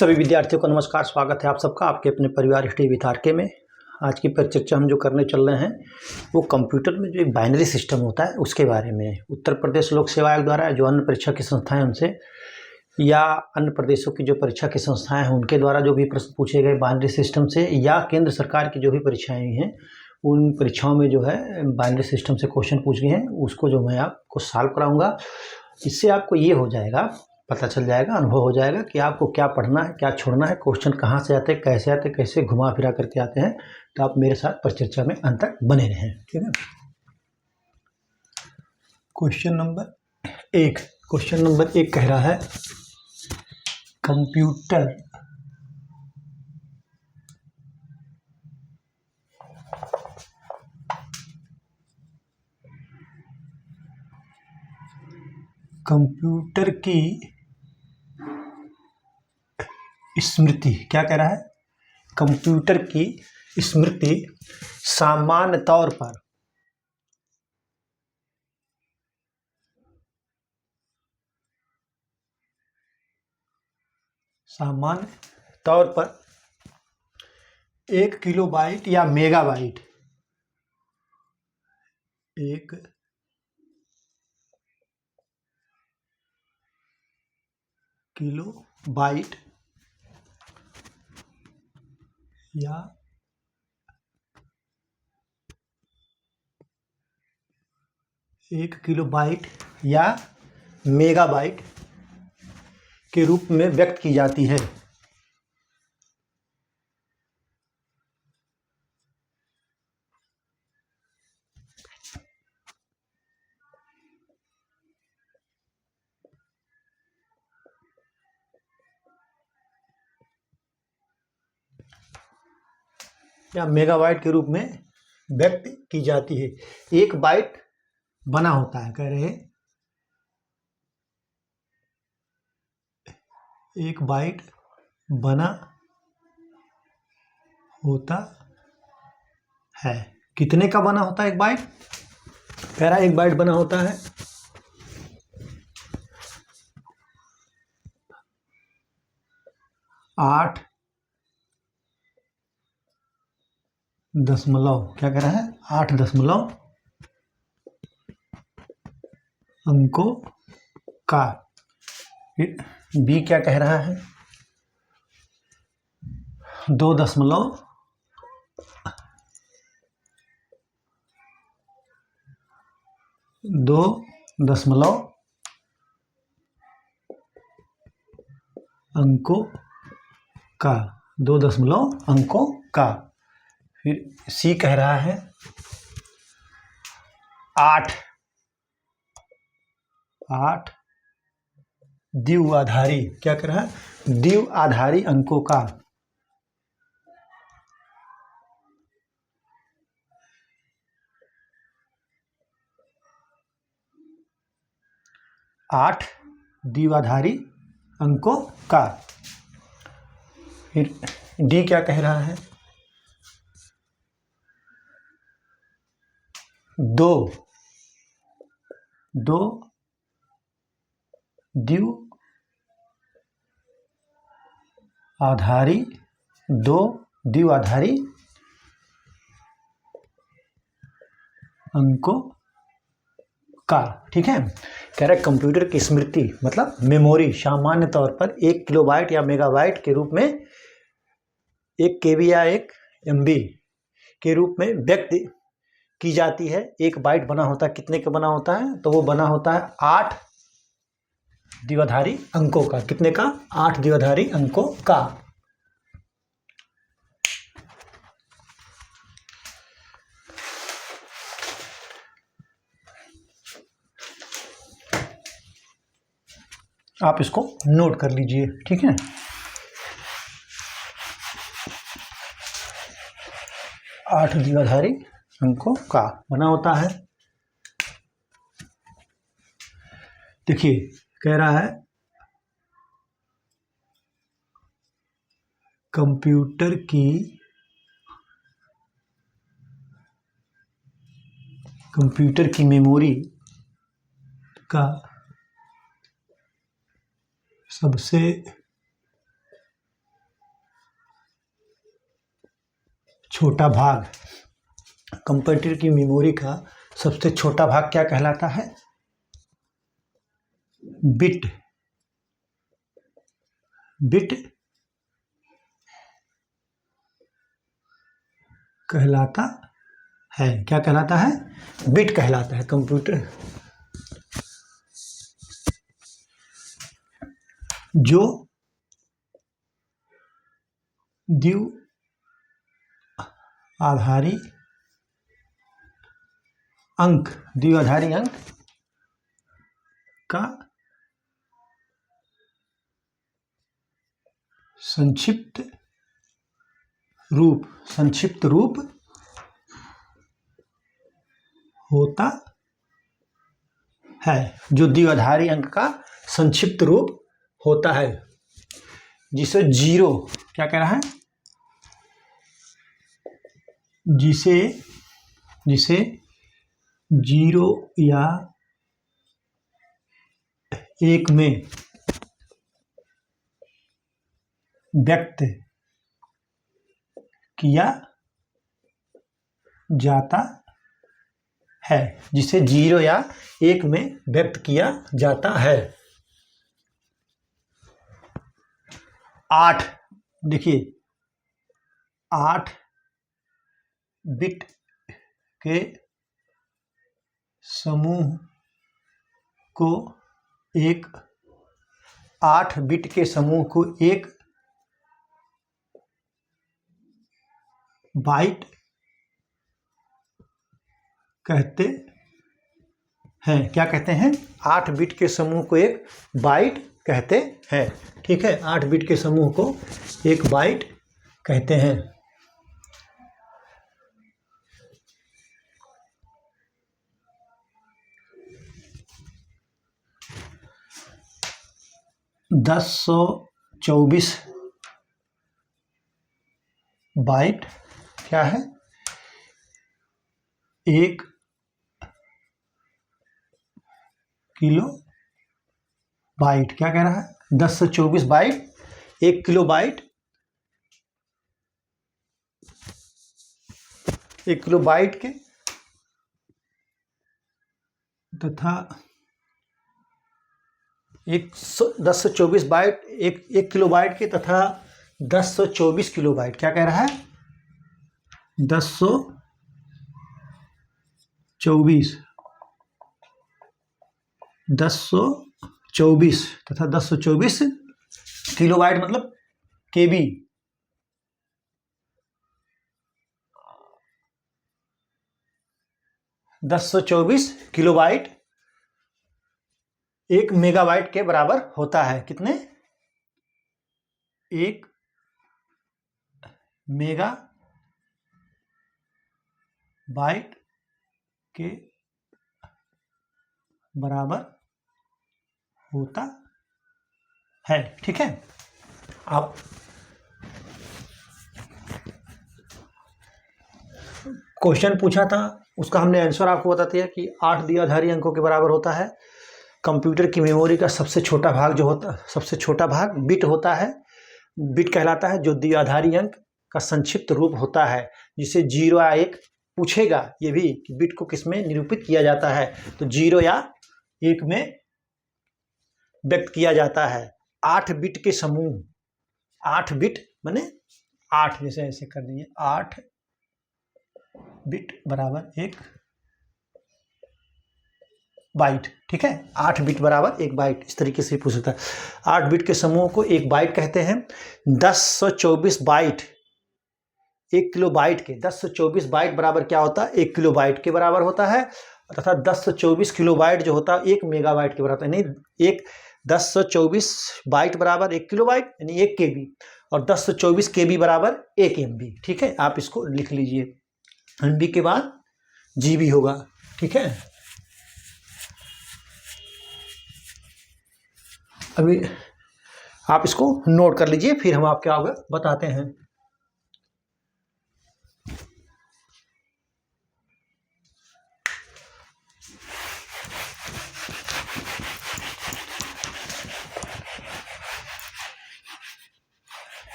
सभी विद्यार्थियों को नमस्कार। स्वागत है आप सबका आपके अपने परिवार हिस्ट्री विद आरके में। आज की परिचर्चा हम जो करने चल रहे हैं वो कंप्यूटर में जो एक बाइनरी सिस्टम होता है उसके बारे में। उत्तर प्रदेश लोक सेवा आयोग द्वारा जो अन्य परीक्षा की संस्थाएं उनसे या अन्य प्रदेशों की जो परीक्षा की संस्थाएं हैं उनके द्वारा जो भी प्रश्न पूछे गए बाइनरी सिस्टम से, या केंद्र सरकार की जो भी परीक्षाएँ हैं उन परीक्षाओं में जो है बाइनरी सिस्टम से क्वेश्चन पूछ गए हैं, उसको जो मैं आपको सॉल्व कराऊँगा। इससे आपको ये हो जाएगा, पता चल जाएगा, अनुभव हो जाएगा कि आपको क्या पढ़ना है, क्या छोड़ना है, क्वेश्चन कहाँ से आते हैं, कैसे घुमा फिरा करके आते हैं। तो आप मेरे साथ परिचर्चा में अंत तक बने रहें, ठीक है। क्वेश्चन नंबर एक कह रहा है कंप्यूटर की स्मृति। क्या कह रहा है? कंप्यूटर की स्मृति सामान्य तौर पर 1 किलोबाइट या मेगाबाइट, 1 किलोबाइट या मेगाबाइट के रूप में व्यक्त की जाती है। या मेगाबाइट के रूप में व्यक्त की जाती है। 1 बाइट बना होता है, कह रहे हैं 1 बाइट बना होता है। कितने का बना होता है 1 बाइट? कह रहा है 1 बाइट बना होता है 8 दशमलव, क्या कह रहा है? 8 दशमलव अंकों का। फिर बी क्या कह रहा है? 2 दशमलव अंकों का, 2 दशमलव अंकों का। फिर सी कह रहा है 8 द्विआधारी, क्या कह रहा है? द्विआधारी अंकों का। 8 द्विआधारी अंकों का। फिर डी क्या कह रहा है? 2 द्विआधारी अंकों का। ठीक है। कह रहा है कंप्यूटर की स्मृति मतलब मेमोरी सामान्य तौर पर 1 किलोबाइट या मेगाबाइट के रूप में, 1 केबी या 1 एमबी के रूप में व्यक्त की जाती है। 1 बाइट बना होता है, कितने का बना होता है? तो वो बना होता है 8 द्विआधारी अंकों का। कितने का? 8 द्विआधारी अंकों का। आप इसको नोट कर लीजिए, ठीक है। आठ द्विआधारी अंकों का बना होता है। देखिए कह रहा है कंप्यूटर की मेमोरी का सबसे छोटा भाग, कंप्यूटर की मेमोरी का सबसे छोटा भाग क्या कहलाता है? बिट। बिट कहलाता है, क्या कहलाता है? बिट कहलाता है। कंप्यूटर जो द्विआधारी अंक का संक्षिप्त रूप होता है। जो द्विआधारी अंक का संक्षिप्त रूप होता है, जिसे जीरो, क्या कह रहा है? जिसे जीरो या एक में व्यक्त किया जाता है। जिसे जीरो या एक में व्यक्त किया जाता है। 8, देखिए 8 बिट के समूह को 8 बिट के समूह को एक बाइट कहते हैं। क्या कहते हैं? 8 बिट के समूह को एक बाइट कहते हैं। ठीक है, 8 बिट के समूह को एक बाइट कहते हैं। दस 124 बाइट क्या है? 1 किलो बाइट। क्या कह रहा है? 1024 byte 1 kilobyte. 1 kilobyte के तथा 1024 बाइट 1 किलो बाइट के तथा 1024 किलो बाइट। क्या कह रहा है? 1024 तथा 1024 किलो बाइट मतलब केबी। 1024 किलो बाइट 1 मेगाबाइट के बराबर होता है। कितने? 1 मेगाबाइट के बराबर होता है। ठीक है, आप क्वेश्चन पूछा था, उसका हमने आंसर आपको बता दिया कि 8 द्विआधारी अंकों के बराबर होता है। कंप्यूटर की मेमोरी का सबसे छोटा भाग जो होता, सबसे छोटा भाग बिट होता है। बिट कहलाता है जो द्विआधारी अंक का संक्षिप्त रूप होता है, जिसे 0 या 1 पूछेगा ये भी कि बिट को किसमें निरूपित किया जाता है, तो 0 या 1 में व्यक्त किया जाता है। 8 बिट के समूह, 8 बिट माने 8, जैसे ऐसे कर दीजिए, 8 बिट बराबर 1 बाइट। ठीक है, 8 बिट बराबर 1 बाइट, इस तरीके से पूछ सकता है। 8 बिट के समूह को 1 बाइट कहते हैं। 1024 बाइट 1 किलो बाइट के, 1024 बाइट बराबर क्या होता है? 1 किलो बाइट के बराबर होता है, तथा 1024 किलो बाइट जो होता है 1 मेगाबाइट के बराबर, यानी 1024 बाइट बराबर 1 किलो बाइट यानी 1 KB, और 1024 KB बराबर 1 MB। ठीक है, आप इसको लिख लीजिए। MB के बाद GB होगा। ठीक है, अभी आप इसको नोट कर लीजिए, फिर हम आपके आगे बताते हैं।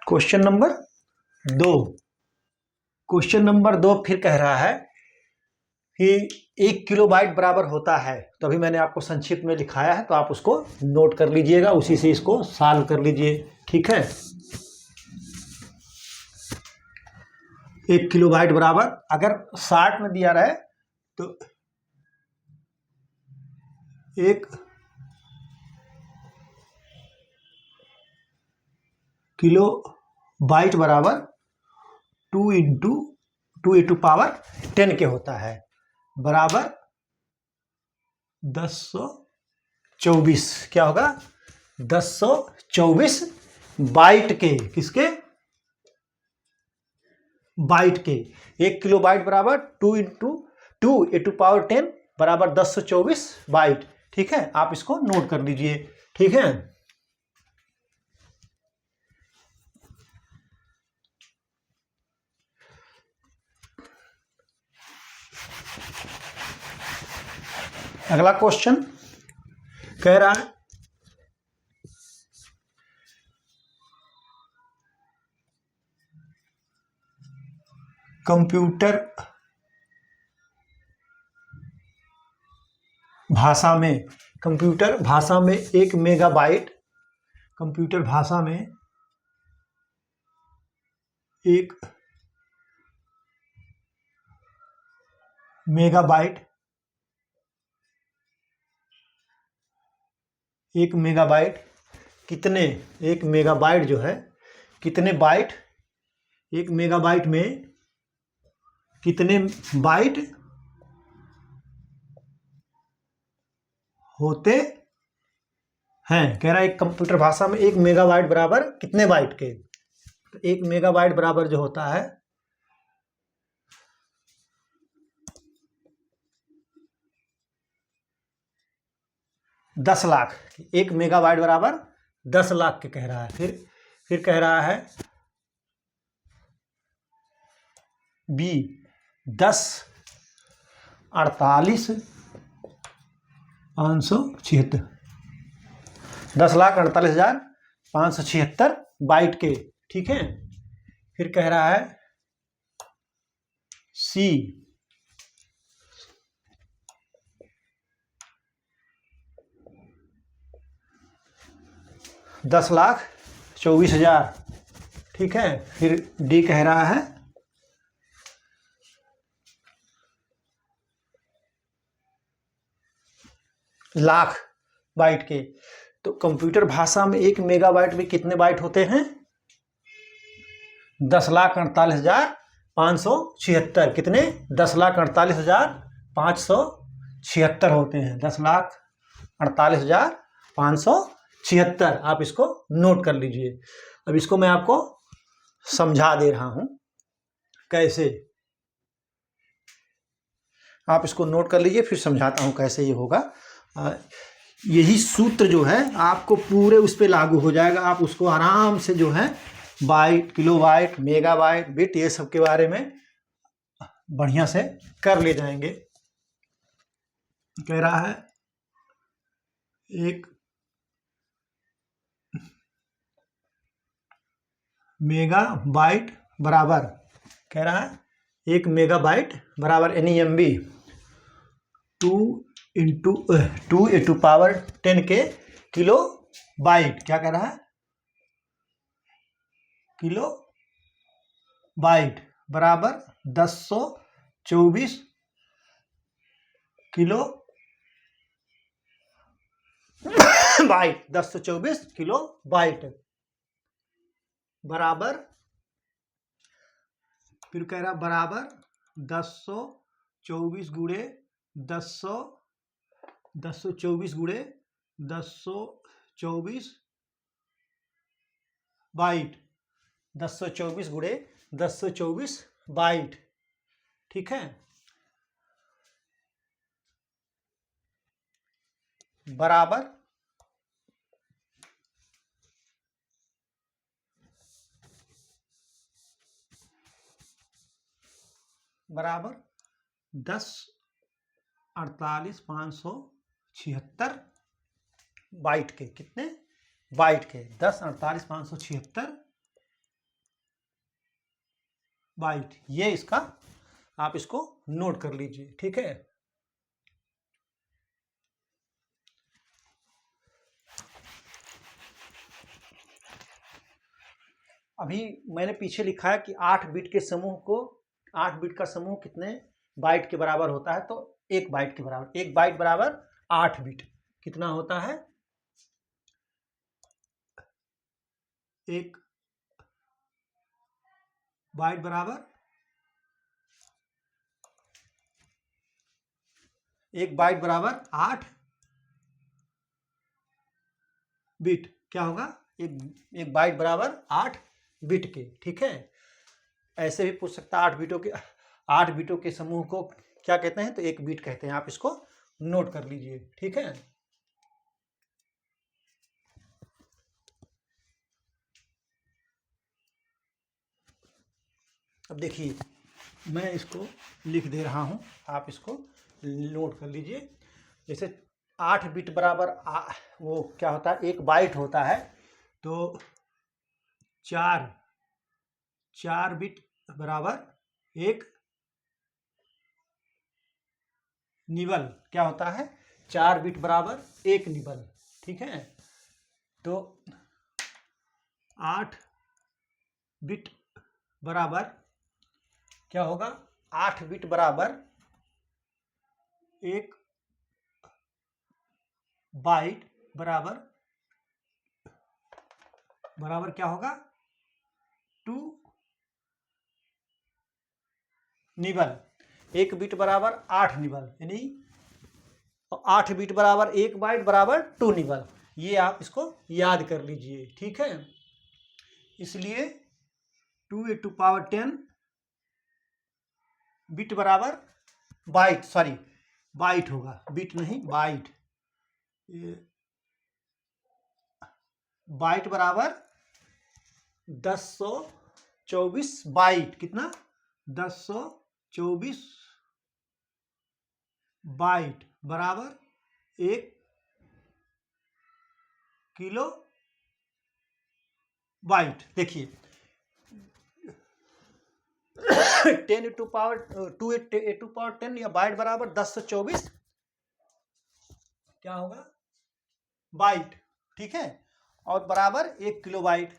क्वेश्चन नंबर 2, क्वेश्चन नंबर 2 फिर कह रहा है कि 1 किलोबाइट बराबर होता है। तो अभी मैंने आपको संक्षिप्त में लिखाया है, तो आप उसको नोट कर लीजिएगा, उसी से इसको सॉल्व कर लीजिए। ठीक है, 1 किलोबाइट बराबर, अगर शॉर्ट में दिया रहे तो 1 किलो बाइट बराबर 2 इंटू 2 × 10 के होता है, बराबर 1024। क्या होगा? 1024 बाइट के, किसके? बाइट के। 1 किलो बाइट बराबर 2 इंटू 2 × 10 बराबर 1024 बाइट। ठीक है, आप इसको नोट कर लीजिए। ठीक है, अगला क्वेश्चन कह रहा है कंप्यूटर भाषा में, कंप्यूटर भाषा में 1 मेगाबाइट, कंप्यूटर भाषा में 1 मेगाबाइट, 1 मेगाबाइट कितने, 1 मेगाबाइट जो है कितने बाइट, 1 मेगाबाइट में कितने बाइट होते हैं। कह रहा है एक कंप्यूटर भाषा में 1 मेगाबाइट बराबर कितने बाइट के। तो 1 मेगाबाइट बराबर जो होता है 10 लाख। 1 मेगाबाइट बराबर 10 लाख के कह रहा है। फिर कह रहा है बी 10 48 576, 10,48,576 बाइट के। ठीक है, फिर कह रहा है सी 10,24,000। ठीक है, फिर डी कह रहा है लाख बाइट के। तो कंप्यूटर भाषा में 1 मेगाबाइट में कितने बाइट होते हैं? 10,48,576। कितने? 10,48,576 होते हैं। 10,48,576। आप इसको नोट कर लीजिए। अब इसको मैं आपको समझा दे रहा हूं कैसे। आप इसको नोट कर लीजिए, फिर समझाता हूं कैसे ये होगा। यही सूत्र जो है आपको पूरे उस पर लागू हो जाएगा। आप उसको आराम से जो है बाइट, किलोबाइट, मेगाबाइट, बिट, ये सब के बारे में बढ़िया से कर ले जाएंगे। कह रहा है 1 मेगाबाइट बराबर, कह रहा है 1 मेगाबाइट बराबर NEMB 2 × 10 के किलो बाइट। क्या कह रहा है? किलो बाइट बराबर 1024 किलो बाइट। 1024 किलो बाइट बराबर, फिर कह रहा बराबर 1024 गुणे 1024 गुणे 1024 बाइट। 1024 गुणे 1024 बाइट। ठीक है, बराबर 10,48,576 बाइट के। कितने बाइट के? 10,48,576 बाइट, ये इसका आप इसको नोट कर लीजिए, ठीक है। अभी मैंने पीछे लिखा है कि 8 बिट के समूह को 8 बिट का समूह कितने बाइट के बराबर होता है, तो 1 बाइट के बराबर, 1 बाइट बराबर 8 बिट कितना होता है, 1 बाइट बराबर 1 बाइट बराबर 8 बिट, क्या होगा, एक बाइट बराबर 8 बिट के, ठीक है। ऐसे भी पूछ सकता है 8 बिटों के समूह को क्या कहते हैं, तो 1 बिट कहते हैं, आप इसको नोट कर लीजिए, ठीक है। अब देखिए मैं इसको लिख दे रहा हूं, आप इसको नोट कर लीजिए। जैसे 8 बिट बराबर वो क्या होता है, 1 बाइट होता है, तो 4 बिट बराबर 1 निबल, क्या होता है, 4 बिट बराबर 1 निबल, ठीक है। तो 8 बिट बराबर क्या होगा, 8 बिट बराबर 1 बाइट बराबर क्या होगा, 2 निबल। 1 बिट बराबर 8 निबल, यानी 8 बिट बराबर 1 बाइट बराबर 2 निबल, ये आप इसको याद कर लीजिए, ठीक है। इसलिए 2 × 10 बिट बराबर बाइट, सॉरी बाइट होगा, बिट नहीं बाइट, बाइट बराबर 1024 बाइट, कितना, 1024 बाइट बराबर 1 किलो बाइट। देखिए 2 × 10 या बाइट बराबर 1024 क्या होगा, बाइट, ठीक है, और बराबर 1 किलो बाइट,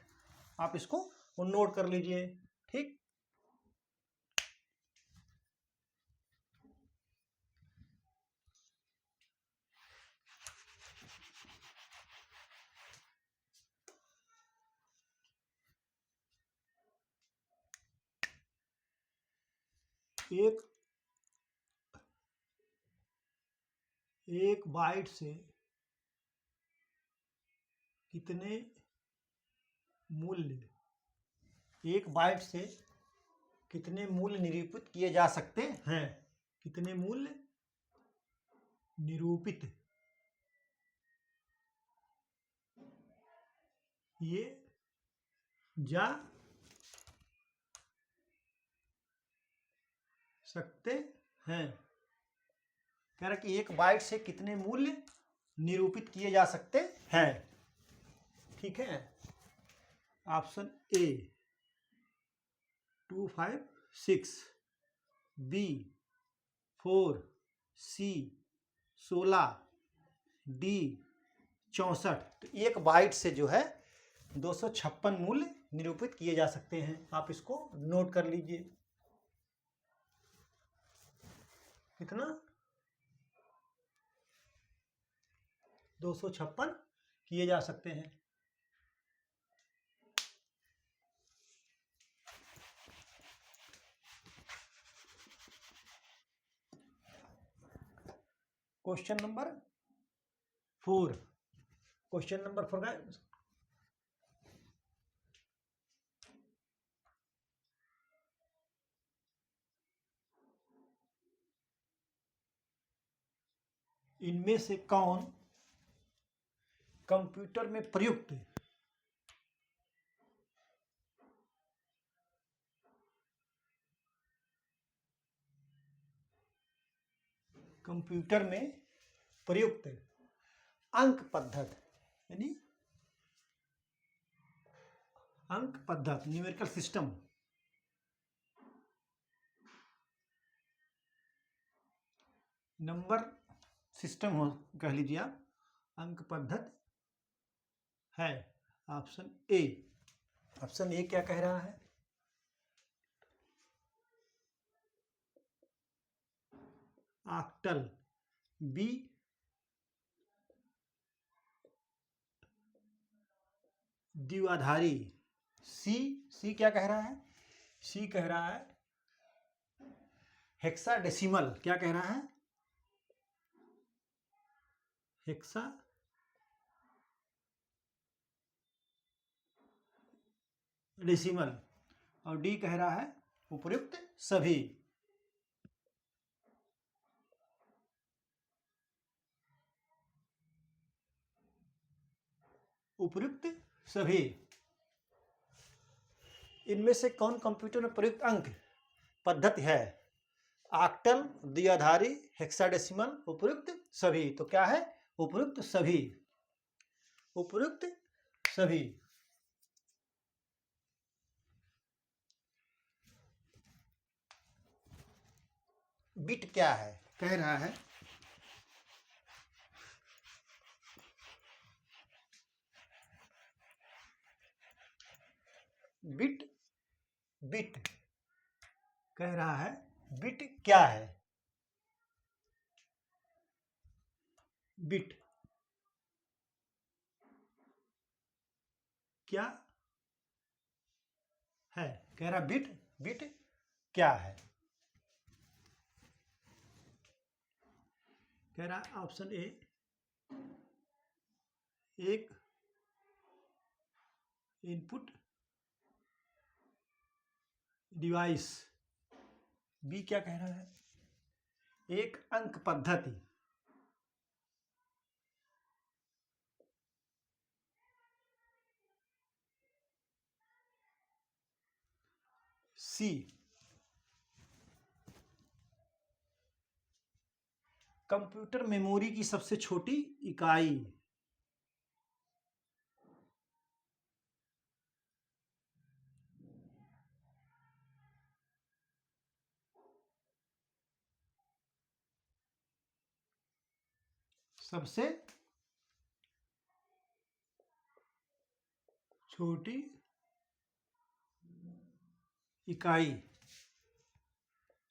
आप इसको नोट कर लीजिए, ठीक। एक बाइट से कितने मूल्य, 1 बाइट से कितने मूल्य निरूपित किए जा सकते हैं, कितने मूल्य निरूपित किए जा सकते हैं, कह रहा कि 1 बाइट से कितने मूल्य निरूपित किए जा सकते हैं, ठीक है। Option A 256, B 4, C 16, D 64। तो 1 बाइट से जो है 256 मूल्य निरूपित किए जा सकते हैं, आप इसको नोट कर लीजिए, कितना, 256 किए जा सकते हैं। क्वेश्चन नंबर 4, क्वेश्चन नंबर 4 का इनमें से कौन कंप्यूटर में प्रयुक्त कंप्यूटर में प्रयुक्त अंक पद्धति, यानी अंक पद्धति न्यूमेरिकल सिस्टम नंबर सिस्टम हो कह लीजिए आप, अंक पद्धति है। Option A. ऑप्शन ए क्या कह रहा है? ऑक्टल। बी द्विआधारी। सी क्या कह रहा है? सी कह रहा है हेक्साडेसिमल। क्या कह रहा है? Hexa decimal. और डी कह रहा है उपयुक्त सभी। उपयुक्त सभी। इनमें से कौन कंप्यूटर में प्रयुक्त अंक पद्धति है? ऑक्टल, द्विआधारी, हेक्साडेसिमल, उपयुक्त सभी। तो क्या है? उपयुक्त सभी। उपयुक्त सभी। बिट क्या है? कह रहा है बिट। बिट कह रहा है बिट क्या है? बिट क्या है? कह रहा बिट। बिट क्या है? कह रहा ऑप्शन ए एक इनपुट डिवाइस। बी क्या कह रहा है? एक अंक पद्धति। सी कंप्यूटर मेमोरी की सबसे छोटी इकाई। सबसे छोटी इकाई।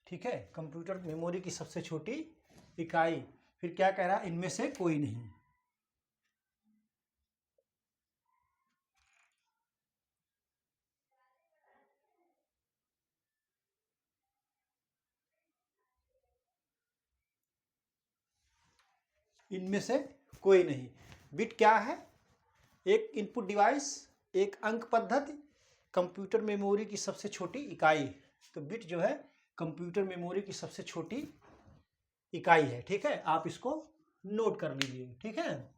ठीक है, कंप्यूटर मेमोरी की सबसे छोटी इकाई। फिर क्या कह रहा है? इनमें से कोई नहीं। इनमें से कोई नहीं। बिट क्या है? एक इनपुट डिवाइस, एक अंक पद्धति, कंप्यूटर मेमोरी की सबसे छोटी इकाई। तो बिट जो है कंप्यूटर मेमोरी की सबसे छोटी इकाई है। ठीक है, आप इसको नोट कर लीजिए। ठीक है।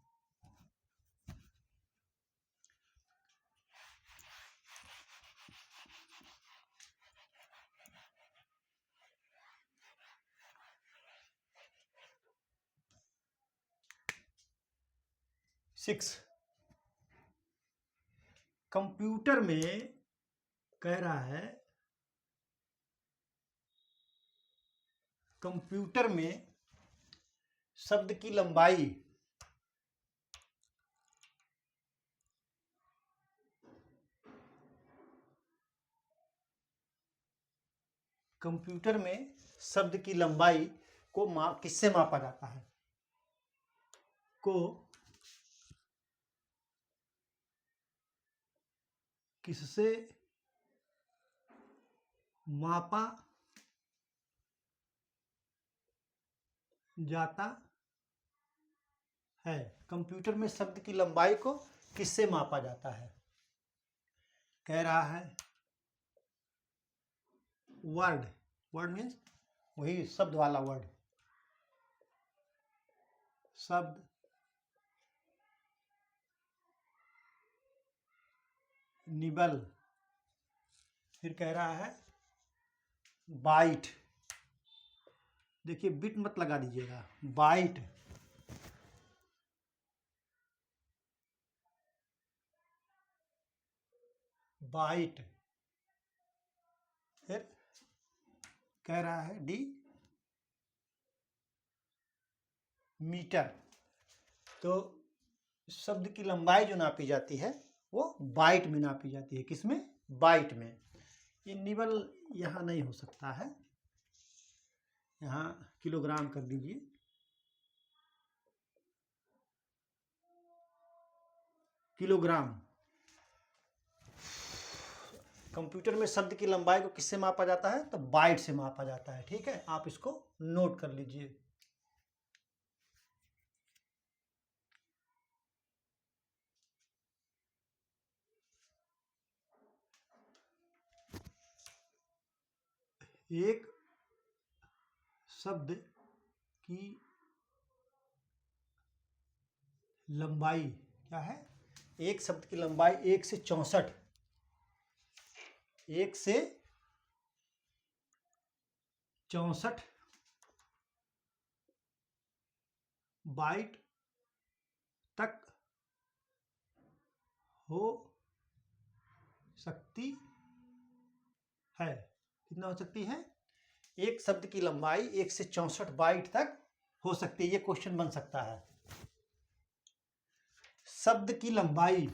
सिक्स कंप्यूटर में कह रहा है कंप्यूटर में शब्द की लंबाई कंप्यूटर में शब्द की लंबाई को किससे मापा जाता है? को किससे मापा जाता है? कंप्यूटर में शब्द की लंबाई को किससे मापा जाता है? कह रहा है वर्ड। वर्ड मीन्स वही शब्द वाला वर्ड। शब्द निबल। फिर कह रहा है बाइट। देखिए बिट मत लगा दीजिएगा, बाइट। बाइट। फिर कह रहा है डी मीटर। तो शब्द की लंबाई जो नापी जाती है वो बाइट में नापी जाती है। किसमें? बाइट में। ये निबल यहाँ नहीं हो सकता है, यहाँ किलोग्राम कर दीजिए। किलोग्राम। कंप्यूटर में शब्द की लंबाई को किससे मापा जाता है? तो बाइट से मापा जाता है। ठीक है, आप इसको नोट कर लीजिए। एक शब्द की लंबाई क्या है? एक शब्द की लंबाई 1 से 64 बाइट तक हो सकती है। कितना हो सकती है? एक शब्द की लंबाई 1 से 64 बाइट तक हो सकती है। ये क्वेश्चन बन सकता है। शब्द की लंबाई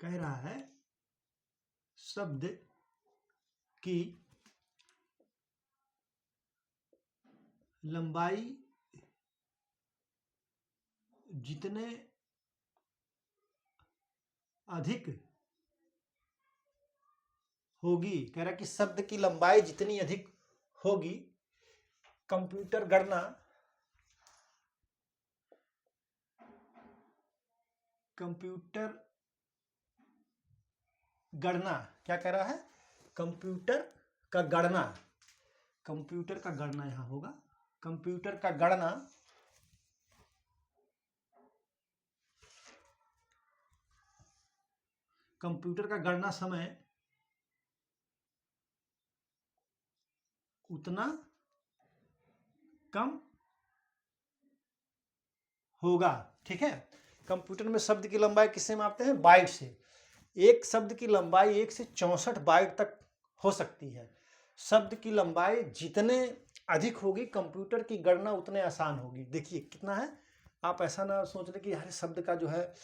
कह रहा है, शब्द की लंबाई जितने अधिक होगी, कह रहा है कि शब्द की लंबाई जितनी अधिक होगी, कंप्यूटर गणना क्या कह रहा है? कंप्यूटर का गणना यहां होगा। कंप्यूटर का गणना समय उतना कम होगा। ठीक है, कंप्यूटर में शब्द की लंबाई किससे मापते हैं? बाइट से। एक शब्द की लंबाई 1 से 64 बाइट तक हो सकती है। शब्द की लंबाई जितने अधिक होगी, कंप्यूटर की गणना उतने आसान होगी। देखिए कितना है। आप ऐसा ना सोच रहे कि हर शब्द का जो है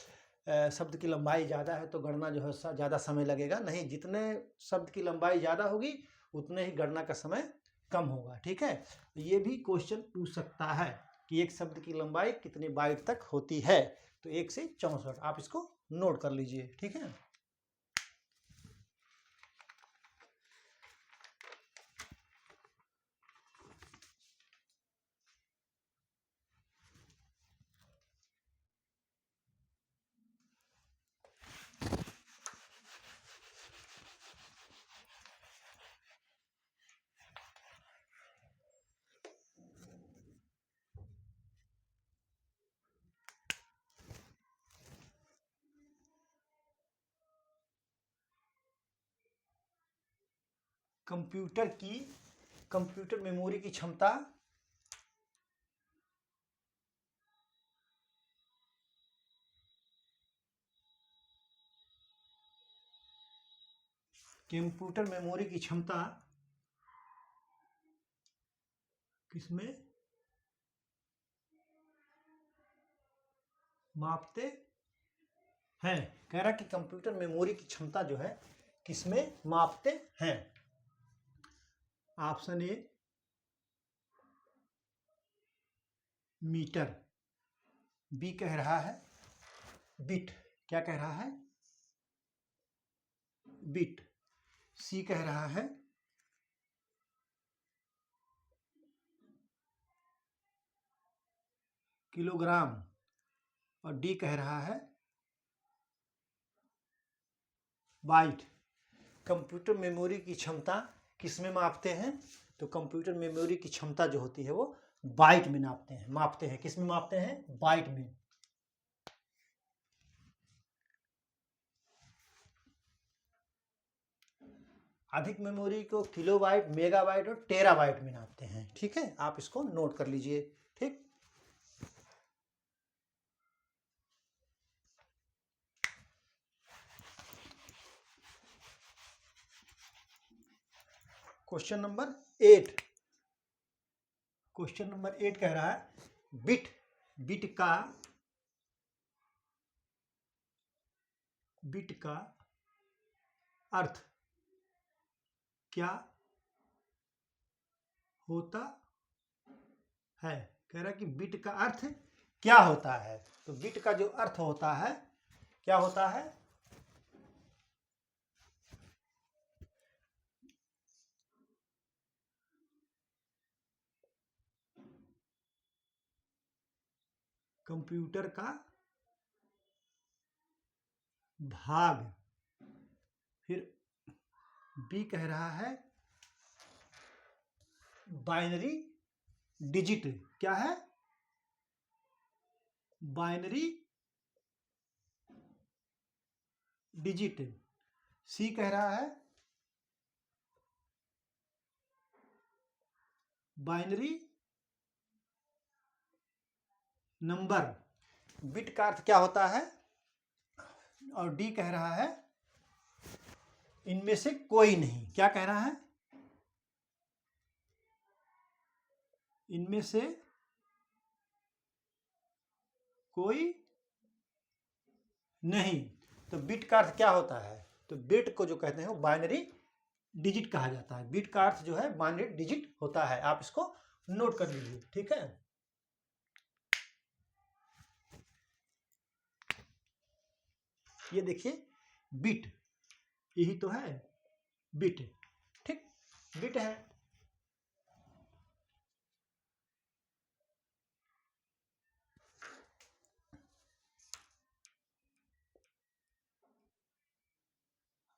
शब्द की लंबाई ज़्यादा है तो गणना जो है ज़्यादा समय लगेगा। नहीं, जितने शब्द की लंबाई ज़्यादा होगी उतने ही गणना का समय कम होगा। ठीक है, ये भी क्वेश्चन पूछ सकता है कि एक शब्द की लंबाई कितने बाइट तक होती है। तो 1 से 64, आप इसको नोट कर लीजिए। ठीक है, कंप्यूटर मेमोरी की क्षमता किसमें मापते हैं? कह रहा कि कंप्यूटर मेमोरी की क्षमता जो है किसमें मापते हैं? ऑप्शन ए मीटर, बी कह रहा है बिट। क्या कह रहा है? बिट। सी कह रहा है किलोग्राम और डी कह रहा है बाइट। कंप्यूटर मेमोरी की क्षमता किसमें मापते हैं? तो कंप्यूटर मेमोरी की क्षमता जो होती है वो बाइट में मापते हैं। किसमें मापते हैं? बाइट में। अधिक मेमोरी को किलोबाइट, मेगाबाइट और टेराबाइट में नापते हैं। ठीक है, आप इसको नोट कर लीजिए। ठीक, क्वेश्चन नंबर 8 कह रहा है बिट बिट का अर्थ क्या होता है। कह रहा है कि बिट का अर्थ क्या होता है। तो बिट का जो अर्थ होता है क्या होता है, कंप्यूटर का भाग। फिर बी कह रहा है बाइनरी डिजिट। क्या है, बाइनरी डिजिट। सी कह रहा है बाइनरी नंबर। बिट का अर्थ क्या होता है, और डी कह रहा है इनमें से कोई नहीं। क्या कह रहा है, इनमें से कोई नहीं। तो बिट का अर्थ क्या होता है, तो बिट को जो कहते हैं वो बाइनरी डिजिट कहा जाता है। बिट का अर्थ जो है बाइनरी डिजिट होता है। आप इसको नोट कर लीजिए, ठीक है। ये देखिए बिट, यही तो है बिट, ठीक, बिट है।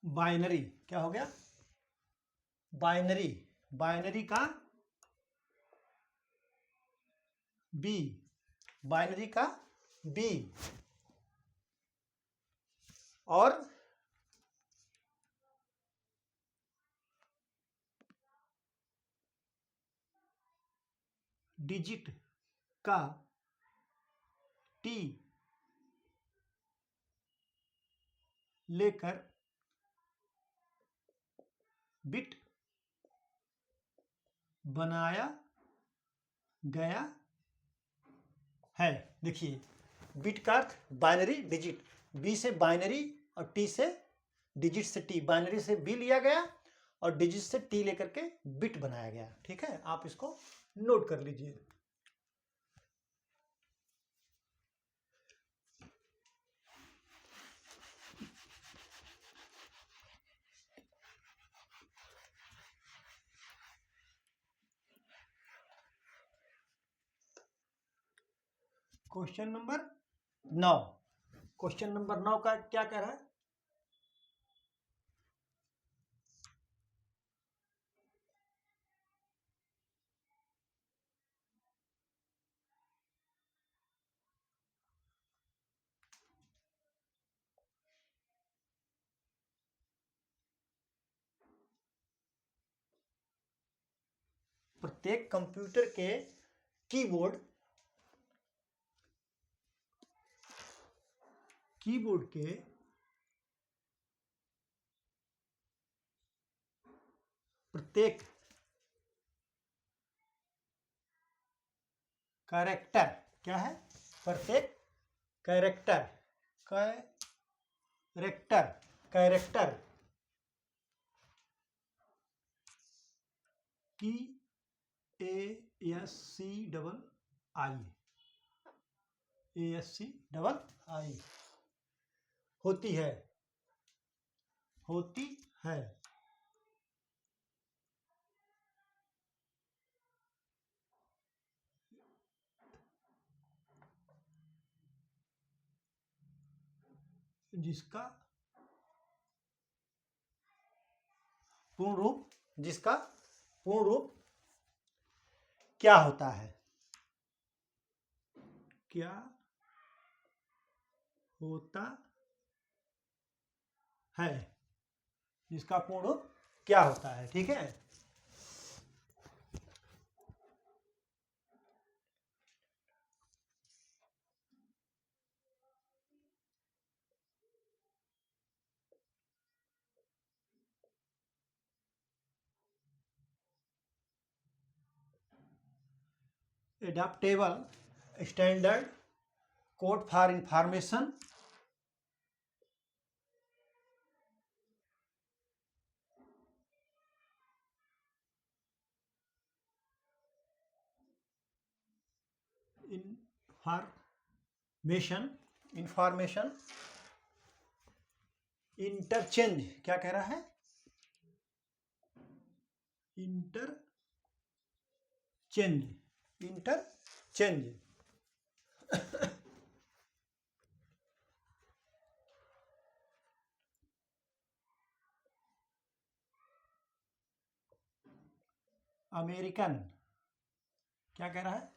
बाइनरी क्या हो गया, बाइनरी, बाइनरी का बी, बाइनरी का बी, और डिजिट का टी लेकर बिट बनाया गया है। देखिए बिट का अर्थ बाइनरी डिजिट, बी से बाइनरी और टी से डिजिट से टी, बाइनरी से बी लिया गया और डिजिट से टी लेकर के बिट बनाया गया, ठीक है। आप इसको नोट कर लीजिए। क्वेश्चन नंबर 9, क्वेश्चन नंबर 9 का क्या कह रहा है, प्रत्येक कंप्यूटर के कीबोर्ड, कीबोर्ड के प्रत्येक कैरेक्टर, क्या है, प्रत्येक कैरेक्टर, कैरेक्टर, कैरेक्टर की ASCII होती है, होती है, जिसका पूर्ण रूप, जिसका पूर्ण रूप क्या होता है, क्या होता है, जिसका पूर्ण रूप क्या होता है, ठीक है। Adaptable, standard code for information information interchange, क्या कह रहा है, इंटरचेंज अमेरिकन, क्या कह रहा है,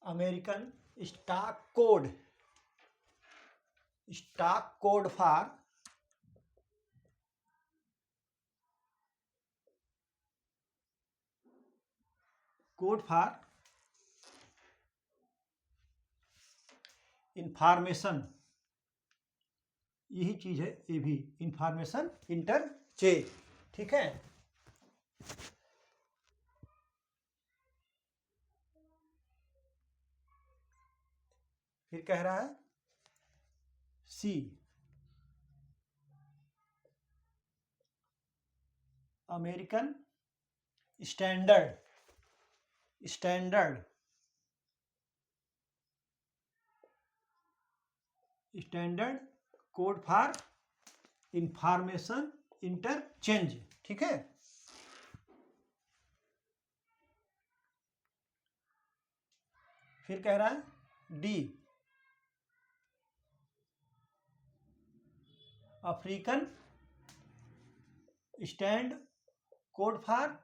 American stock code for information, यही चीज है ये भी, इंफॉर्मेशन इंटरचेंज, ठीक है। फिर कह रहा है C, American standard code for information interchange, ठीक है। फिर कह रहा है D, African stand code for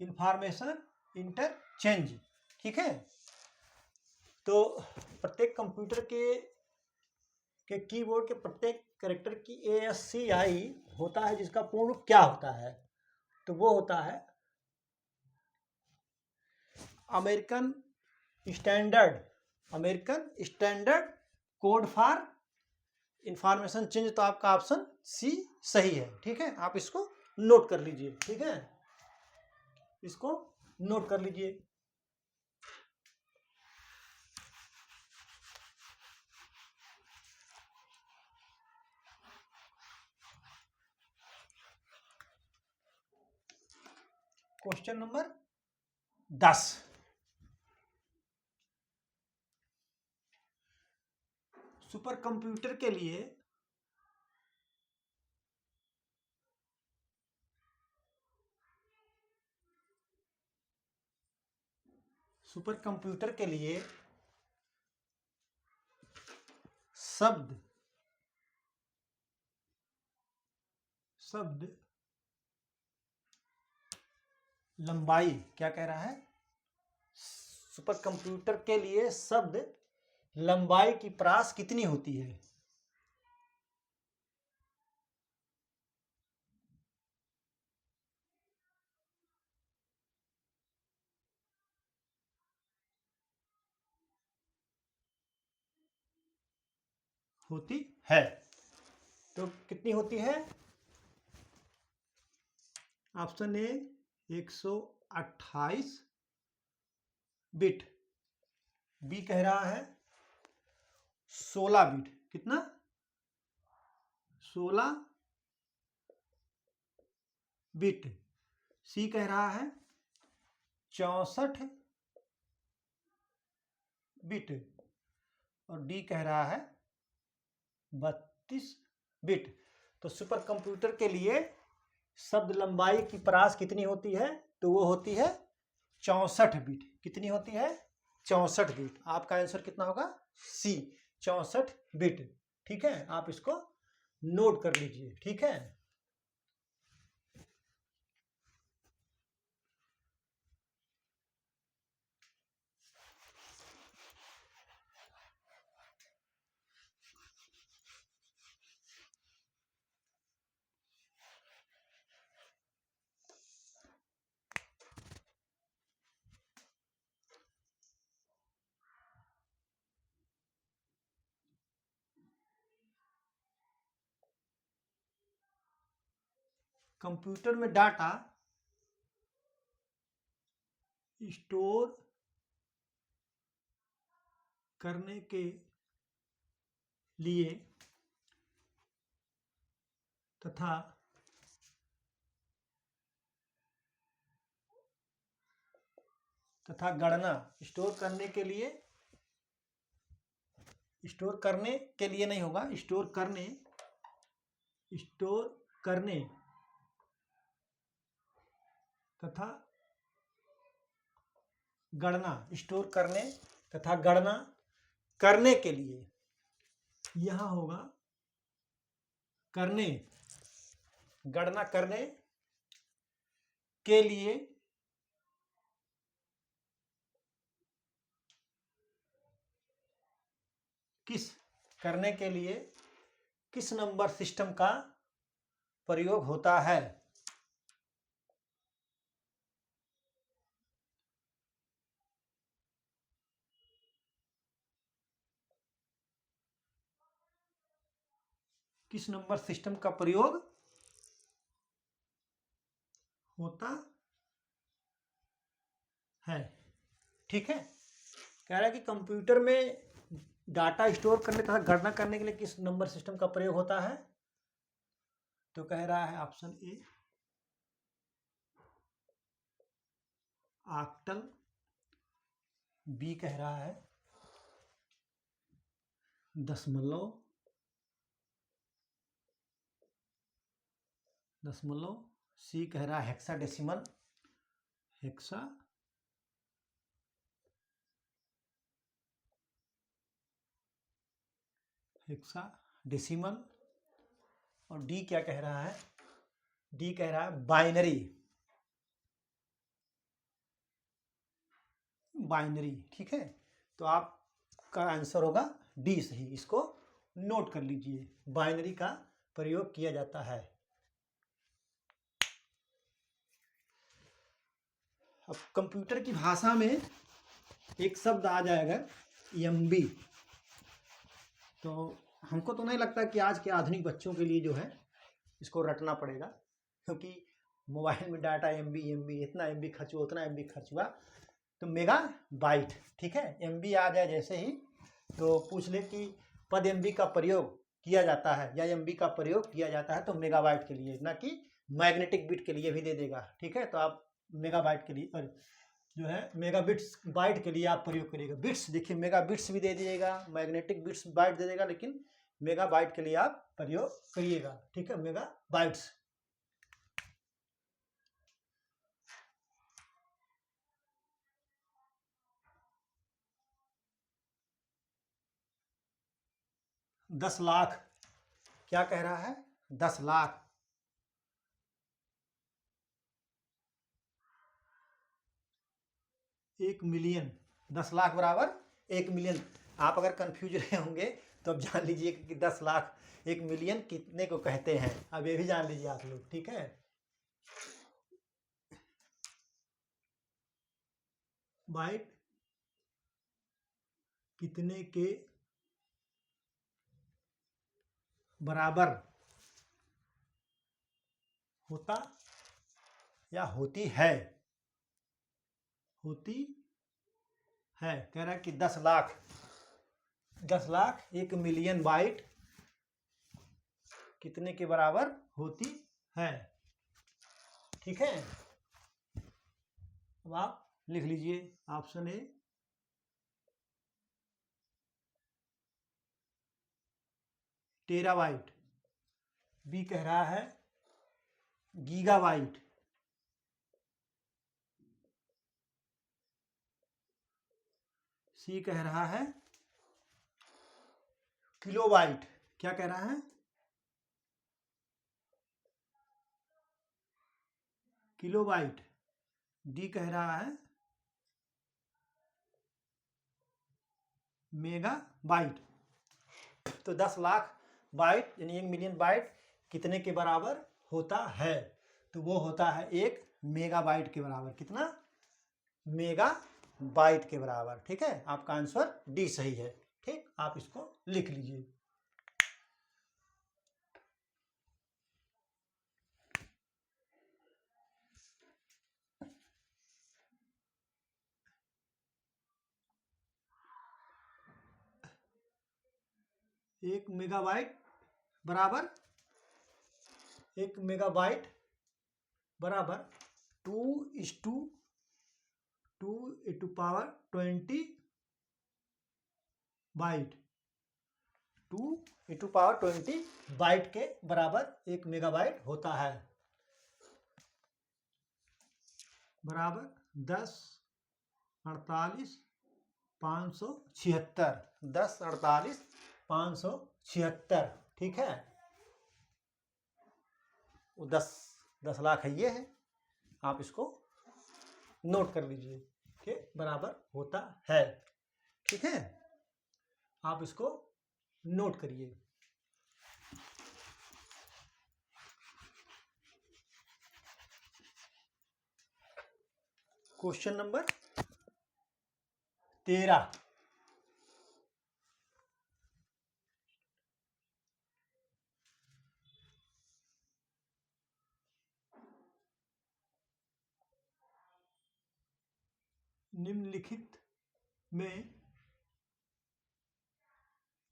information interchange, ठीक है। तो प्रत्येक कंप्यूटर के कीबोर्ड के प्रत्येक कैरेक्टर की ASCII होता है, जिसका पूर्ण रूप क्या होता है, तो वो होता है American standard code for information change. तो आपका ऑप्शन सी सही है, ठीक है। आप इसको नोट कर लीजिए, ठीक है, इसको नोट कर लीजिए। क्वेश्चन नंबर 10, सुपर कंप्यूटर के लिए शब्द लंबाई, क्या कह रहा है, सुपर कंप्यूटर के लिए शब्द लंबाई की परास कितनी होती है। होती है, तो कितनी होती है, ऑप्शन ए 128 बिट, बी कह रहा है 16 बिट, कितना, 16 बिट, सी कह रहा है 64 बिट, और डी कह रहा है 32 बिट। तो सुपर कंप्यूटर के लिए शब्द लंबाई की परास कितनी होती है, तो वो होती है 64 बिट। कितनी होती है, 64 बिट। आपका आंसर कितना होगा, सी 64 बिट, ठीक है। आप इसको नोट कर लीजिए, ठीक है। कंप्यूटर में डाटा स्टोर करने के लिए तथा गणना, स्टोर करने के लिए नहीं होगा, स्टोर करने तथा गणना, स्टोर करने तथा गणना करने के लिए, यहाँ होगा करने, गणना करने के लिए किस नंबर सिस्टम का प्रयोग होता है। किस नंबर सिस्टम का प्रयोग होता है। ठीक है, कह रहा है कि कंप्यूटर में डाटा स्टोर करने तथा गणना करने के लिए किस नंबर सिस्टम का प्रयोग होता है। तो कह रहा है ऑप्शन ए ऑक्टल, बी कह रहा है दशमलव, सी कह रहा है हेक्साडेसिमल, हेक्साडेसिमल, और डी क्या कह रहा है, डी कह रहा है बाइनरी। ठीक है, तो आपका आंसर होगा डी सही, इसको नोट कर लीजिए, बाइनरी का प्रयोग किया जाता है। अब कंप्यूटर की भाषा में एक शब्द आ जाएगा एमबी, तो हमको तो नहीं लगता कि आज के आधुनिक बच्चों के लिए जो है इसको रटना पड़ेगा, क्योंकि मोबाइल में डाटा एमबी इतना एमबी खर्च हुआ, उतना एमबी खर्च हुआ। तो मेगा बाइट, ठीक है, एमबी आ जाए जैसे ही तो पूछ ले कि पद एमबी का प्रयोग किया जाता है या एमबी का प्रयोग किया जाता है, तो मेगाबाइट के लिए, ना कि मैग्नेटिक बिट के लिए भी दे देगा। ठीक है, तो आप मेगाबाइट के लिए जो है मेगाबिट्स बाइट के लिए आप प्रयोग करिएगा। बिट्स देखिए, मेगाबिट्स भी दे दिएगा, मैग्नेटिक बिट्स बाइट दे देगा, लेकिन मेगाबाइट के लिए आप प्रयोग करिएगा। ठीक है, मेगाबाइट्स। दस लाख क्या कह रहा है, 10 लाख, एक मिलियन, 10 लाख बराबर 1 मिलियन। आप अगर कंफ्यूज रहे होंगे तो अब जान लीजिए कि 10 लाख 1 मिलियन कितने को कहते हैं, अब ये भी जान लीजिए आप लोग। ठीक है, बाइट कितने के बराबर होता या होती है, कह रहा है कि 10 लाख 1 मिलियन बाइट कितने के बराबर होती है। ठीक है, अब आप लिख लीजिए ऑप्शन ए टेराबाइट, बी कह रहा है गीगाबाइट, सी कह रहा है किलोबाइट, क्या कह रहा है, किलोबाइट, डी कह रहा है मेगाबाइट। तो 10 लाख बाइट यानी 1 मिलियन बाइट कितने के बराबर होता है, तो वो होता है 1 मेगाबाइट के बराबर। कितना, मेगाबाइट के बराबर। ठीक है, आपका आंसर डी सही है। ठीक, आप इसको लिख लीजिए। 1 मेगाबाइट बराबर 1 मेगाबाइट बराबर 2:20 बाइट, 2:20 बाइट के बराबर 1 मेगाबाइट होता है, बराबर 1048,576, ठीक है। वो 10 लाख है, ये है, आप इसको नोट कर लीजिए के बराबर होता है, ठीक है। आप इसको नोट करिए। क्वेश्चन नंबर 13, निम्नलिखित में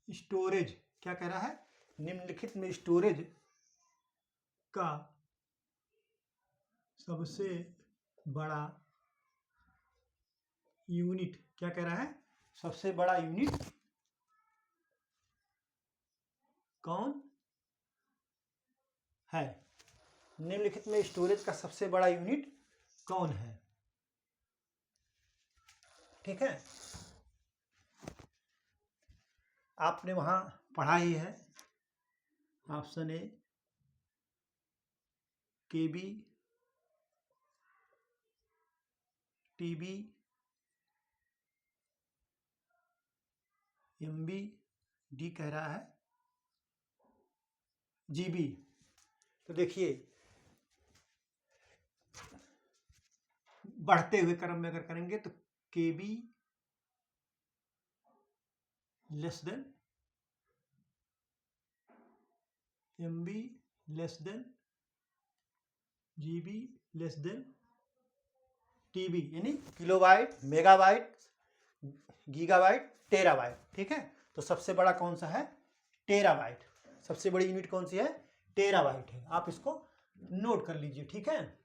स्टोरेज, क्या कह रहा है, निम्नलिखित में स्टोरेज का सबसे बड़ा यूनिट, क्या कह रहा है, सबसे बड़ा यूनिट कौन है, निम्नलिखित में स्टोरेज का सबसे बड़ा यूनिट कौन है, ठीक है। आपने वहां पढ़ा ही है, ऑप्शन ए केबी, टीबी, एमबी, डी कह रहा है जीबी। तो देखिए बढ़ते हुए क्रम में अगर करेंगे तो KB less than MB less than GB less than TB, यानी किलोबाइट, मेगाबाइट, गीगाबाइट, टेराबाइट, ठीक है। तो सबसे बड़ा कौन सा है, टेराबाइट, सबसे बड़ी यूनिट कौन सी है, टेराबाइट है, आप इसको नोट कर लीजिए, ठीक है।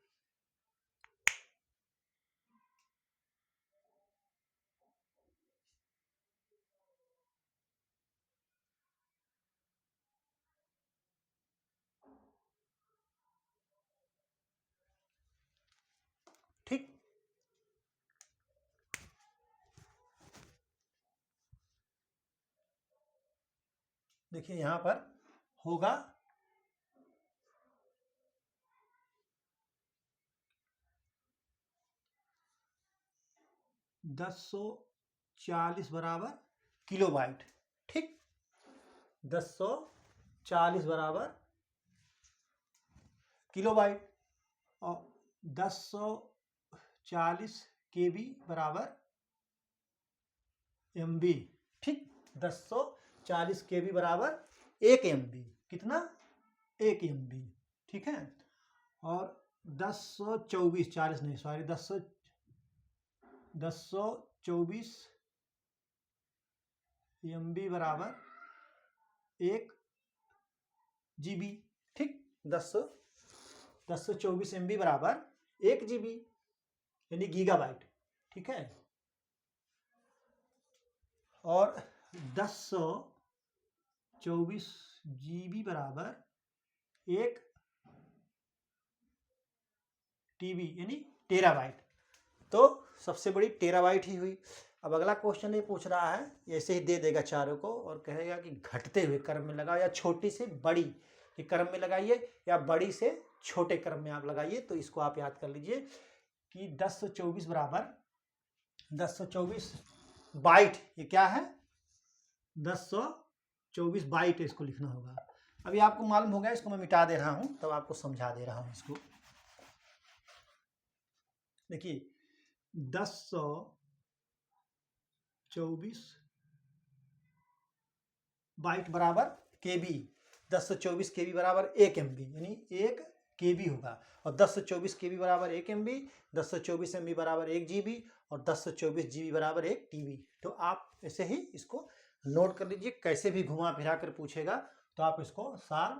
ठीक, देखिए यहां पर होगा 1040 बराबर किलोबाइट, ठीक, 1040 बराबर किलोबाइट और 1040 केबी बराबर एमबी, ठीक, 1040 केबी बराबर 1 एमबी, कितना, 1 एमबी, ठीक है। और 1024, 40 नहीं, सॉरी, 1024 एमबी बराबर 1 जीबी, ठीक, 1024 एमबी बराबर 1 जीबी यानी गीगाबाइट, ठीक है। और 1024 जीबी बराबर 1 टीबी यानी टेराबाइट, तो सबसे बड़ी टेराबाइट ही हुई। अब अगला क्वेश्चन ये पूछ रहा है, ऐसे ही दे देगा चारों को और कहेगा कि घटते हुए क्रम में लगाओ, या छोटी से बड़ी के क्रम में लगाइए या बड़ी से छोटे क्रम में आप लगाइए। तो इसको आप याद कर लीजिए कि 1024 बराबर 1024 बाइट, ये क्या है, 1024 बाइट, इसको लिखना होगा। अभी आपको मालूम होगा, इसको मैं मिटा दे रहा हूं, तब आपको समझा दे रहा हूं इसको। देखिए 1024 बाइट बराबर केबी, 1024 केबी बराबर 1 एमबी यानी 1 केबी होगा, और 1024 केबी बराबर 1 एमबी, 1024 एमबी बराबर 1 जीबी और 1024 जीबी बराबर 1 टीबी। तो आप ऐसे ही इसको नोट कर लीजिए, कैसे भी घुमा फिरा कर पूछेगा तो आप इसको सॉल्व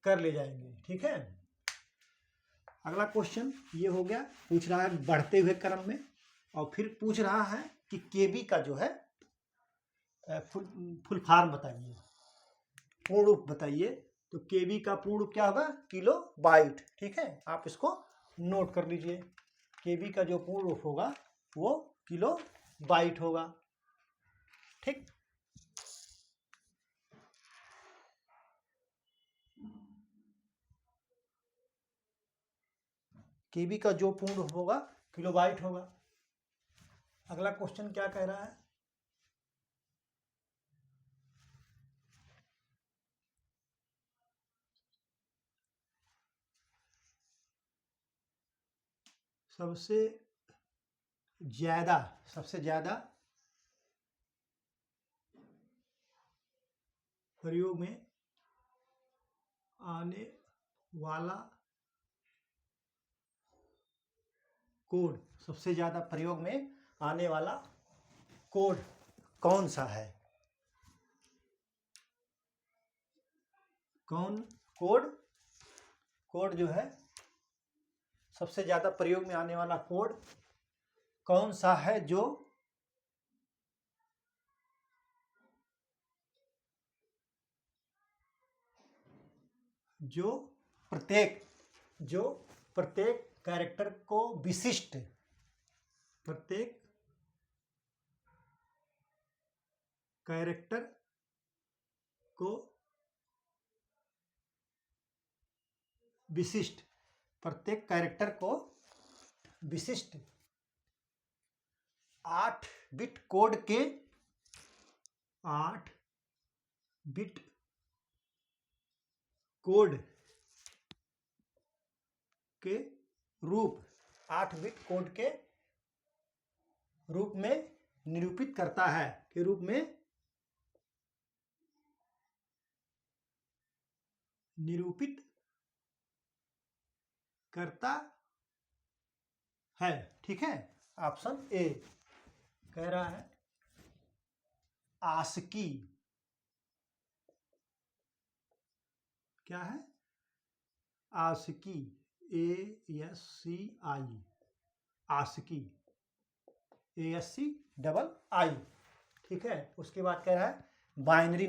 कर ले जाएंगे। ठीक है, अगला क्वेश्चन ये हो गया, पूछ रहा है बढ़ते हुए क्रम में, और फिर पूछ रहा है कि केबी का जो है फुल फॉर्म बताइए, पूर्ण रूप बताइए। तो केबी का पूर्ण रूप क्या होगा? Kilo byte. ठीक है, आप इसको नोट कर लीजिए, केबी का जो पूर्ण रूप होगा वो किलो बाइट होगा। ठीक, केबी का जो पूर्ण रूप होगा किलो बाइट होगा। अगला क्वेश्चन क्या कह रहा है? सबसे ज्यादा प्रयोग में आने वाला कोड, सबसे ज्यादा प्रयोग में आने वाला कोड कौन सा है? कोड जो है सबसे ज्यादा प्रयोग में आने वाला कोड कौन सा है जो प्रत्येक कैरेक्टर को विशिष्ट, प्रत्येक कैरेक्टर को विशिष्ट, प्रत्येक कैरेक्टर को विशिष्ट 8 बिट कोड के 8 बिट कोड के रूप 8 बिट कोड के रूप में निरूपित करता है, के रूप में निरूपित करता है। ठीक है, ऑप्शन ए कह रहा है आस्की। क्या है? ASCII, ASCI, ASCII, ASCII। ठीक है, उसके बाद कह रहा है बाइनरी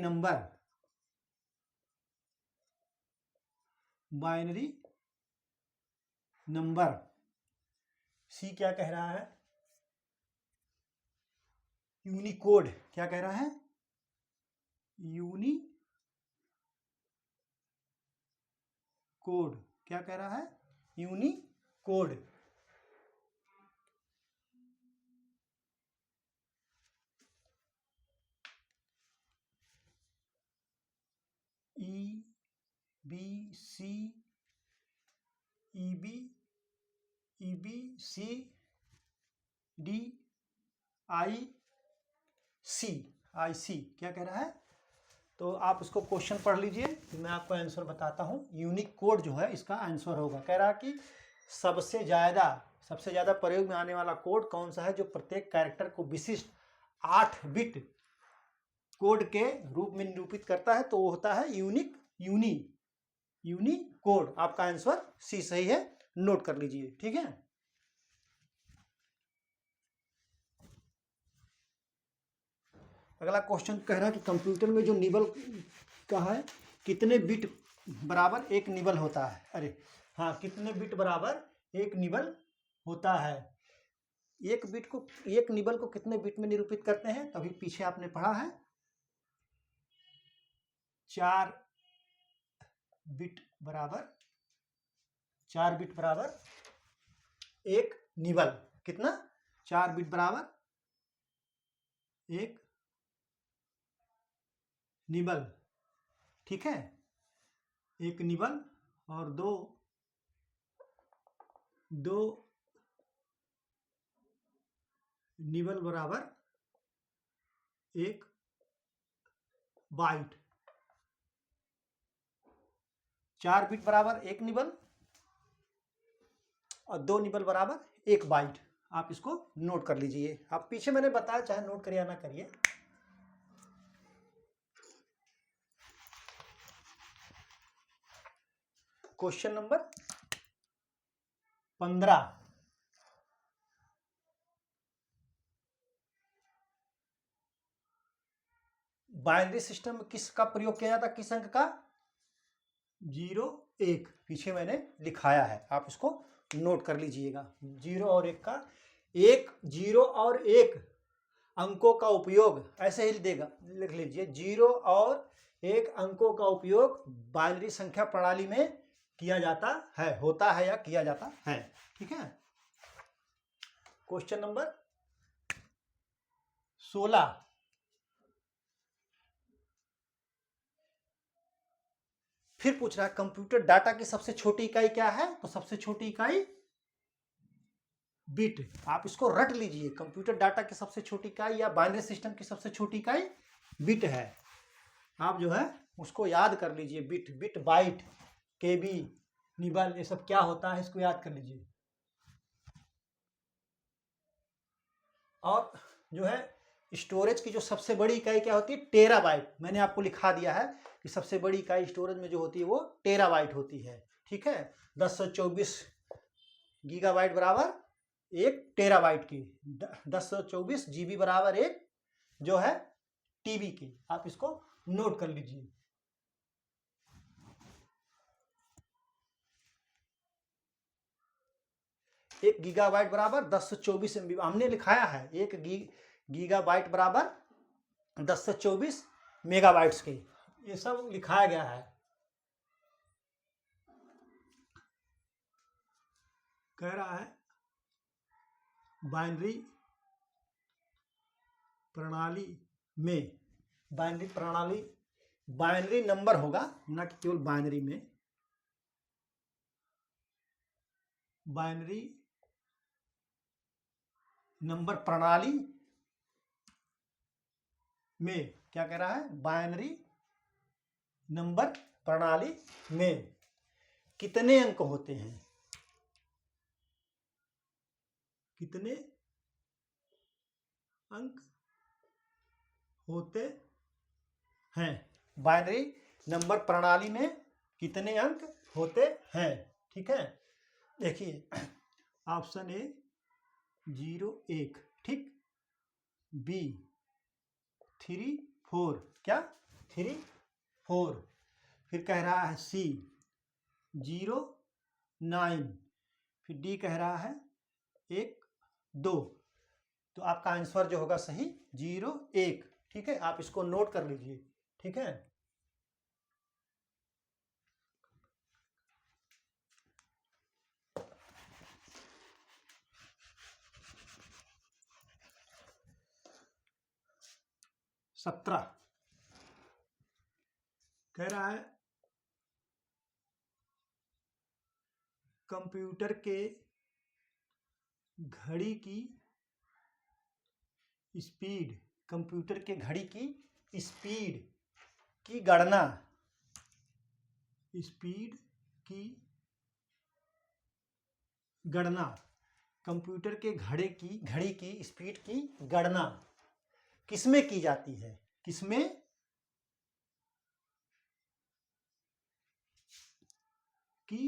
नंबर सी क्या कह रहा है? यूनिकोड। क्या कह रहा है? यूनिकोड। क्या कह रहा है? यूनिकोड। EBCDIC क्या कह रहा है? तो आप उसको क्वेश्चन पढ़ लीजिए, मैं आपको आंसर बताता हूँ। यूनिक कोड जो है इसका आंसर होगा, कह रहा है कि सबसे ज़्यादा प्रयोग में आने वाला कोड कौन सा है जो प्रत्येक कैरेक्टर को विशिष्ट 8 बिट कोड के रूप में निरूपित करता है, तो वो होता है यूनिकोड। आपका आंसर सी सही है, नोट कर लीजिए। ठीक है, अगला क्वेश्चन कह रहा है कि कंप्यूटर में जो निबल का है कितने बिट बराबर एक निबल होता है? अरे हाँ, कितने बिट बराबर एक निबल होता है? एक निबल को कितने बिट में निरूपित करते हैं? तो अभी पीछे आपने पढ़ा है 4 बिट बराबर एक निबल। कितना? 4 बिट बराबर एक निबल। ठीक है, एक निबल और दो निबल बराबर एक बाइट। 4 बिट बराबर एक निबल और 2 निबल बराबर एक बाइट। आप इसको नोट कर लीजिए। आप पीछे मैंने बताया, चाहे नोट करिए या ना करिए। क्वेश्चन नंबर 15, बाइनरी सिस्टम में किसका प्रयोग किया जाता है, किस अंक का, 0 1, पीछे मैंने लिखाया है, आप इसको नोट कर लीजिएगा। 0 और 1 का, 0 और 1 अंकों का उपयोग ऐसे ही देगा, लिख लीजिए 0 और 1 अंकों का उपयोग बाइनरी संख्या प्रणाली में किया जाता है, होता है या किया जाता है। ठीक है। क्वेश्चन नंबर 16, फिर पूछ रहा है कंप्यूटर डाटा की सबसे छोटी इकाई क्या है, तो सबसे छोटी इकाई बिट। आप इसको रट लीजिए, कंप्यूटर डाटा की सबसे छोटी इकाई या बाइनरी सिस्टम की सबसे छोटी इकाई बिट है। आप जो है उसको याद कर लीजिए, बिट, बिट बाइट, केबी, निबल, ये सब क्या होता है इसको याद कर लीजिए। और जो है स्टोरेज की जो सबसे बड़ी इकाई क्या होती है, टेराबाइट। मैंने आपको लिखा दिया है कि सबसे बड़ी इकाई स्टोरेज में जो होती है वो टेराबाइट होती है। ठीक है। 1024 गीगाबाइट बराबर 1 टेराबाइट की, 1024 जीबी बराबर 1 जो है टीबी की। आप इसको नोट कर लीजिए। एक गीगाबाइट बराबर 1024 MB, हमने लिखाया है एक गीगाबाइट बराबर 1024 मेगाबाइट्स की, ये सब लिखाया गया है। कह रहा है बाइनरी प्रणाली में, बाइनरी प्रणाली, बाइनरी नंबर होगा ना कि केवल बाइनरी में, बाइनरी नंबर प्रणाली में क्या कह रहा है, बाइनरी नंबर प्रणाली में कितने अंक होते हैं, कितने अंक होते हैं, बाइनरी नंबर प्रणाली में कितने अंक होते हैं। ठीक है। देखिए ऑप्शन ए 0 1, ठीक, बी 3 4, क्या 3 4, फिर कह रहा है सी 0 9, फिर डी कह रहा है 1 2। तो आपका आंसर जो होगा सही 0 1। ठीक है। आप इसको नोट कर लीजिए। ठीक है। सत्रह कह रहा है कंप्यूटर के घड़ी की स्पीड, कंप्यूटर के घड़ी की स्पीड की गणना, स्पीड की गणना, कंप्यूटर के घड़ी की स्पीड की गणना किसमें की जाती है, किसमें की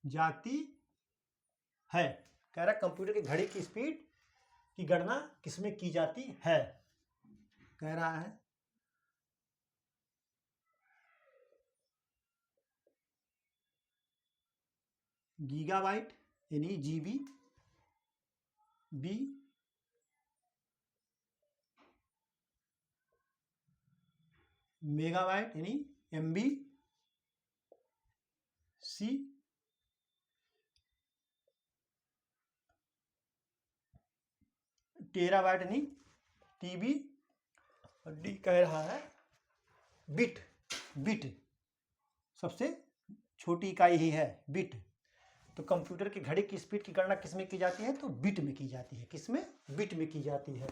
जाती है। कह रहा है कंप्यूटर की घड़ी की स्पीड की गणना किसमें की जाती है। कह रहा है गीगाबाइट यानी जीबी, बी मेगाबाइट यानी एमबी, सी टेराबाइट यानी टीबी, और डी कह रहा है बिट, बिट सबसे छोटी इकाई ही है बिट। तो कंप्यूटर की घड़ी की स्पीड की गणना किसमें की जाती है, तो बिट में की जाती है। किसमें, बिट में की जाती है।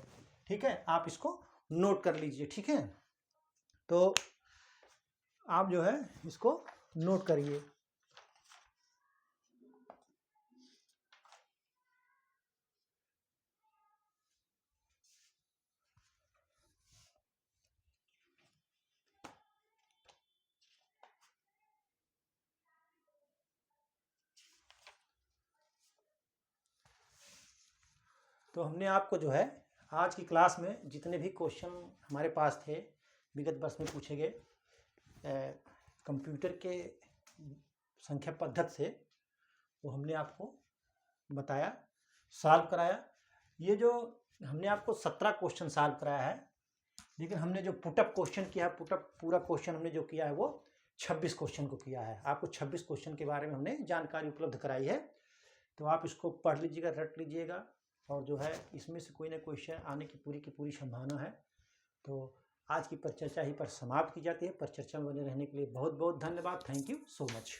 ठीक है। आप इसको नोट कर लीजिए। ठीक है। तो आप जो है इसको नोट करिए। तो हमने आपको जो है आज की क्लास में जितने भी क्वेश्चन हमारे पास थे विगत वर्ष में पूछे गए कंप्यूटर के संख्या पद्धति से, वो हमने आपको बताया, सॉल्व कराया। ये जो हमने आपको 17 क्वेश्चन सॉल्व कराया है, लेकिन हमने जो पुटअप क्वेश्चन किया है, पुटअप पूरा क्वेश्चन हमने जो किया है वो 26 क्वेश्चन को किया है। आपको 26 क्वेश्चन के बारे में हमने जानकारी उपलब्ध कराई है, तो आप इसको पढ़ लीजिएगा, रट लीजिएगा, और जो है इसमें से कोई ना कोई क्वेश्चन आने की पूरी संभावना है। तो आज की परिचर्चा ही पर समाप्त की जाती है। परिचर्चा में बने रहने के लिए बहुत बहुत धन्यवाद। Thank you so much.